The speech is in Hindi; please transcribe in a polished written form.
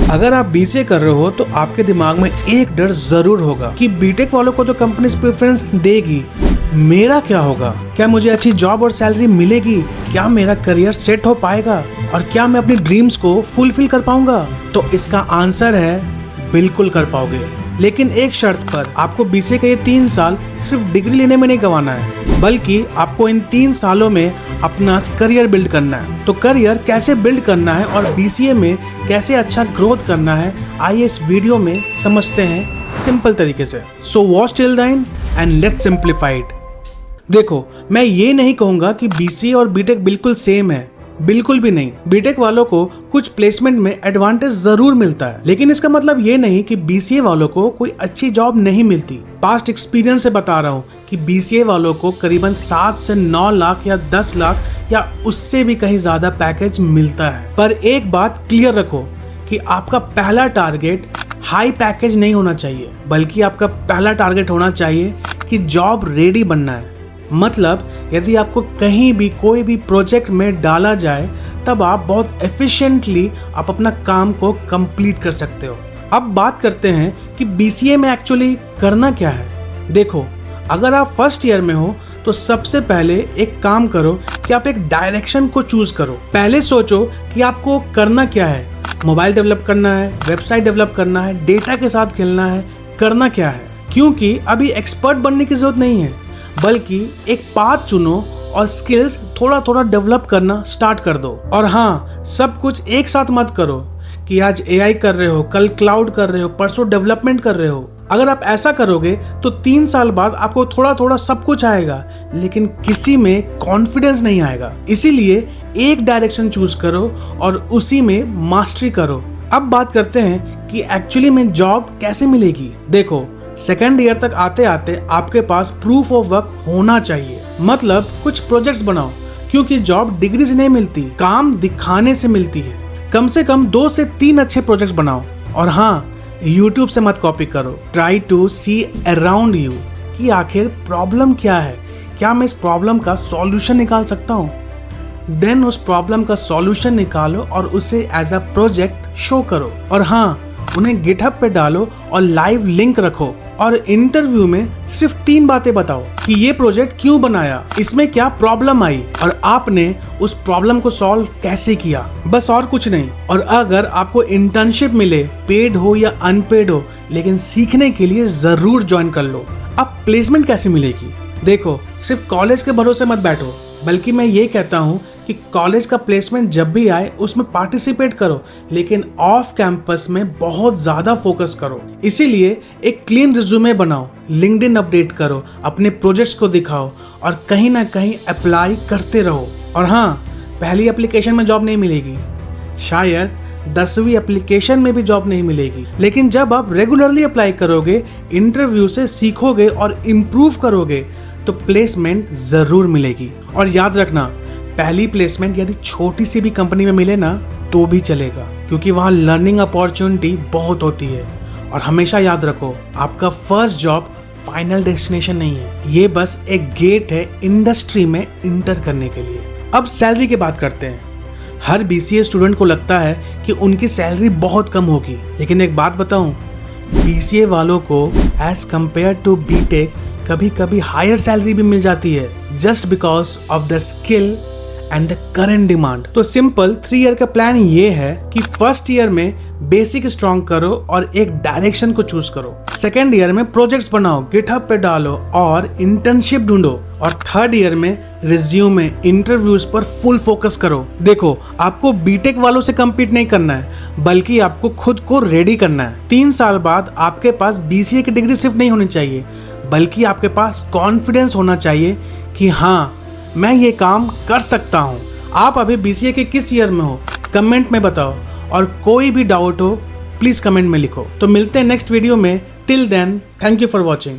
अगर आप बीसीए कर रहे हो तो आपके दिमाग में एक डर जरूर होगा कि बीटेक वालों को तो कंपनी प्रेफरेंस देगी, मेरा क्या होगा? क्या मुझे अच्छी जॉब और सैलरी मिलेगी? क्या मेरा करियर सेट हो पाएगा? और क्या मैं अपनी ड्रीम्स को फुलफिल कर पाऊंगा? तो इसका आंसर है बिल्कुल कर पाओगे, लेकिन एक शर्त पर। आपको बीसीए का ये 3 साल सिर्फ डिग्री लेने में नहीं गंवाना है, बल्कि आपको इन 3 सालों में अपना करियर बिल्ड करना है। तो करियर कैसे बिल्ड करना है और बीसीए में कैसे अच्छा ग्रोथ करना है, आइए इस वीडियो में समझते हैं सिंपल तरीके से। So watch till the end and let's simplify it. देखो, मैं ये नहीं कहूंगा कि बीसीए और बीटेक बिल्कुल सेम है, बिल्कुल भी नहीं। बीटेक वालों को कुछ प्लेसमेंट में एडवांटेज जरूर मिलता है, लेकिन इसका मतलब ये नहीं कि बीसीए वालों को कोई अच्छी जॉब नहीं मिलती। पास्ट एक्सपीरियंस से बता रहा हूँ कि बीसीए वालों को करीबन 7 से 9 लाख या 10 लाख या उससे भी कहीं ज्यादा पैकेज मिलता है। पर एक बात क्लियर रखो कि आपका पहला टारगेट हाई पैकेज नहीं होना चाहिए, बल्कि आपका पहला टारगेट होना चाहिए कि जॉब रेडी बनना है। मतलब यदि आपको कहीं भी कोई भी प्रोजेक्ट में डाला जाए, तब आप बहुत एफिशिएंटली आप अपना काम को कंप्लीट कर सकते हो। अब बात करते हैं कि बीसीए में एक्चुअली करना क्या है। देखो, अगर आप फर्स्ट ईयर में हो तो सबसे पहले एक काम करो कि आप एक डायरेक्शन को चूज करो। पहले सोचो कि आपको करना क्या है। मोबाइल डेवलप करना है, वेबसाइट डेवलप करना है, डेटा के साथ खेलना है, करना क्या है? क्योंकि अभी एक्सपर्ट बनने की जरूरत नहीं है, बल्कि एक पाथ चुनो और स्किल्स थोड़ा थोड़ा डेवलप करना स्टार्ट कर दो। और हाँ, सब कुछ एक साथ मत करो कि आज एआई कर रहे हो, कल क्लाउड कर रहे हो, परसों डेवलपमेंट कर रहे हो। अगर आप ऐसा करोगे तो 3 साल बाद आपको थोड़ा थोड़ा सब कुछ आएगा, लेकिन किसी में कॉन्फिडेंस नहीं आएगा। इसीलिए एक डायरेक्शन चूज करो और उसी में मास्टरी करो। अब बात करते हैं कि एक्चुअली में जॉब कैसे मिलेगी। देखो, सेकेंड ईयर तक आते आते आपके पास प्रूफ ऑफ वर्क होना चाहिए। मतलब कुछ प्रोजेक्ट्स बनाओ, क्योंकि जॉब डिग्री से नहीं मिलती, काम दिखाने से मिलती है। कम से कम 2 से 3 अच्छे प्रोजेक्ट्स बनाओ। और हाँ, यूट्यूब से मत कॉपी करो। Try to see around you कि आखिर प्रॉब्लम क्या है, क्या मैं इस प्रॉब्लम का सॉल्यूशन निकाल सकता हूँ। देन उस प्रॉब्लम का सॉल्यूशन निकालो और उसे एज अ प्रोजेक्ट शो करो। और हाँ, उन्हें गिटहब पे डालो और लाइव लिंक रखो। और इंटरव्यू में सिर्फ 3 बातें बताओ कि ये प्रोजेक्ट क्यों बनाया, इसमें क्या प्रॉब्लम आई और आपने उस प्रॉब्लम को सॉल्व कैसे किया, बस और कुछ नहीं। और अगर आपको इंटर्नशिप मिले, पेड हो या अनपेड हो, लेकिन सीखने के लिए जरूर ज्वाइन कर लो। अब प्लेसमेंट कैसे मिलेगी? देखो, सिर्फ कॉलेज के भरोसे मत बैठो, बल्कि मैं ये कहता हूँ कि कॉलेज का प्लेसमेंट जब भी आए उसमें पार्टिसिपेट करो, लेकिन ऑफ कैंपस में बहुत ज्यादा फोकस करो। इसीलिए एक क्लीन रिज्यूमे बनाओ, लिंक्डइन अपडेट करो, अपने प्रोजेक्ट्स को दिखाओ और कहीं ना कहीं अप्लाई करते रहो। और हाँ, पहली एप्लीकेशन में जॉब नहीं मिलेगी, शायद 10वीं एप्लीकेशन में भी जॉब नहीं मिलेगी, लेकिन जब आप रेगुलरली अप्लाई करोगे, इंटरव्यू से सीखोगे और इम्प्रूव करोगे, तो प्लेसमेंट जरूर मिलेगी। और याद रखना, पहली प्लेसमेंट यदि छोटी सी भी कंपनी में मिले ना तो भी चलेगा, क्योंकि वहाँ लर्निंग अपॉर्चुनिटी बहुत होती है। और हमेशा याद रखो, आपका फर्स्ट जॉब फाइनल डेस्टिनेशन नहीं है, ये बस एक गेट है इंडस्ट्री में इंटर करने के लिए। अब सैलरी की बात करते हैं। हर बीसीए स्टूडेंट को लगता है कि उनकी सैलरी बहुत कम होगी, लेकिन एक बात बताऊं, बीसीए वालों को एज कंपेयर टू बीटेक कभी कभी हायर सैलरी भी मिल जाती है, just because of the skill and the current demand. तो सिंपल 3 ईयर का प्लान ये है कि फर्स्ट ईयर में बेसिक स्ट्रॉन्ग करो और एक डायरेक्शन को चूज करो। सेकेंड ईयर में प्रोजेक्ट्स बनाओ, गिटहब पे डालो और इंटर्नशिप ढूंढो। और थर्ड ईयर में रिज्यूमे, इंटरव्यूज पर फुल फोकस करो। देखो, आपको बीटेक वालों से कम्पीट नहीं करना है, बल्कि आपको खुद को रेडी करना है। 3 साल बाद आपके पास बीसीए की डिग्री सिर्फ नहीं होनी चाहिए, बल्कि आपके पास कॉन्फिडेंस होना चाहिए कि हाँ, मैं ये काम कर सकता हूँ। आप अभी बीसीए के किस ईयर में हो, कमेंट में बताओ। और कोई भी डाउट हो प्लीज कमेंट में लिखो। तो मिलते हैं नेक्स्ट वीडियो में। Till then, thank you for watching.